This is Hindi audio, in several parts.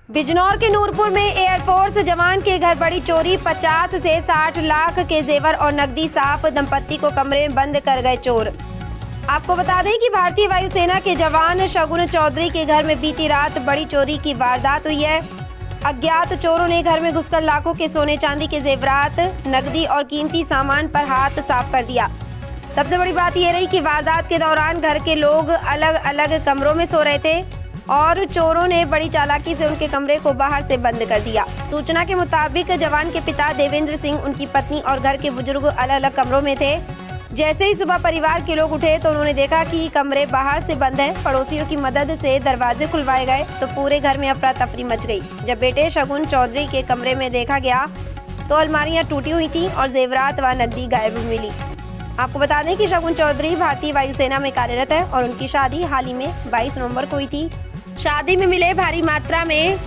बिजनौर के नूरपुर में एयरफोर्स जवान के घर बड़ी चोरी। 50 से 60 लाख के जेवर और नकदी साफ। दंपत्ति को कमरे में बंद कर गए चोर। आपको बता दें कि भारतीय वायुसेना के जवान शगुन चौधरी के घर में बीती रात बड़ी चोरी की वारदात हुई है। अज्ञात चोरों ने घर में घुसकर लाखों के सोने चांदी के जेवरात, नकदी और कीमती सामान पर हाथ साफ कर दिया। सबसे बड़ी बात यह रही कि वारदात के दौरान घर के लोग अलग अलग कमरों में सो रहे थे और चोरों ने बड़ी चालाकी से उनके कमरे को बाहर से बंद कर दिया। सूचना के मुताबिक जवान के पिता देवेंद्र सिंह, उनकी पत्नी और घर के बुजुर्ग अलग अलग कमरों में थे। जैसे ही सुबह परिवार के लोग उठे तो उन्होंने देखा कि कमरे बाहर से बंद है। पड़ोसियों की मदद से दरवाजे खुलवाए गए तो पूरे घर में अफरा तफरी मच गई। जब बेटे शगुन चौधरी के कमरे में देखा गया तो अलमारियां टूटी हुई थी और जेवरात व नकदी गायब मिली। आपको बता दें कि शगुन चौधरी भारतीय वायुसेना में कार्यरत है और उनकी शादी हाल ही में 22 नवंबर को हुई थी। शादी में मिले भारी मात्रा में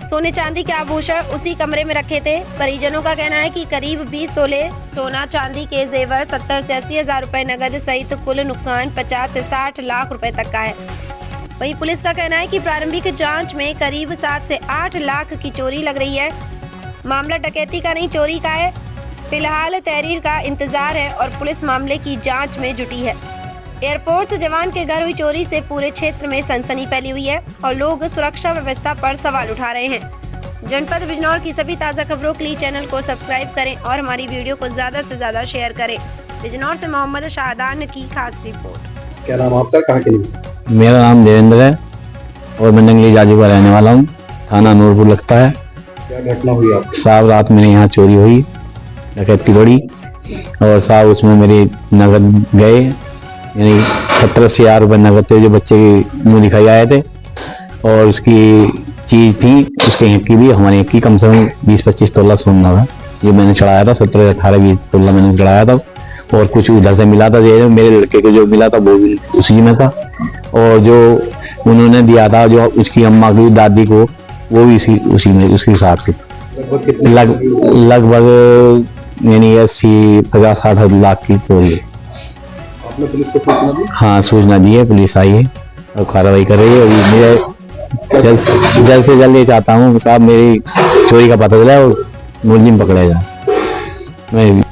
सोने चांदी के आभूषण उसी कमरे में रखे थे। परिजनों का कहना है कि करीब 20 तोले सोना चांदी के जेवर, 70 से 80 हज़ार रुपए नगद सहित कुल नुकसान 50 से 60 लाख रुपए तक का है। वहीं पुलिस का कहना है कि प्रारंभिक जांच में करीब 7 से 8 लाख की चोरी लग रही है। मामला डकैती का नहीं, चोरी का है। फिलहाल तहरीर का इंतजार है और पुलिस मामले की जाँच में जुटी है। एयरफोर्स जवान के घर हुई चोरी से पूरे क्षेत्र में सनसनी फैली हुई है और लोग सुरक्षा व्यवस्था पर सवाल उठा रहे हैं। जनपद बिजनौर की सभी ताज़ा खबरों के लिए चैनल को सब्सक्राइब करें और हमारी वीडियो को ज़्यादा से ज़्यादा शेयर करें। बिजनौर से मोहम्मद शाहदान की खास रिपोर्ट। क्या नाम आपका, कहाँ के लिए? मेरा नाम देवेंद्र है और मैं नंगली जाजी का रहने वाला हूँ। थाना नूरपुर लगता है। क्या घटना हुई आपको? साहब रात में यहाँ चोरी हुई, डकैती बड़ी और साहब उसमें मेरी नगद गए, यानी 70 से 1000 रुपये नगद थे जो बच्चे की मुँह दिखाई आए थे और उसकी चीज़ थी उसके यहाँ की भी, हमारे यहाँ की कम से कम 20-25 तोला सोना था। ये मैंने चढ़ाया था, 17, 18, 20 तोला मैंने चढ़ाया था और कुछ उधर से मिला था। मेरे लड़के को जो मिला था वो भी उसी में था और जो उन्होंने दिया था जो उसकी अम्मा की दादी को वो भी उसी में उसके साथ थे। लगभग यानी 80-50-60 लाख की चोरी है। आपने पुलिस को सूचना दी? हाँ, सूचना दी है, पुलिस आई है और कार्रवाई कर रही है। मैं जल्द से जल्द ये चाहता हूँ साहब मेरी चोरी का पता चला और मुलजिम पकड़ा जाए। मैं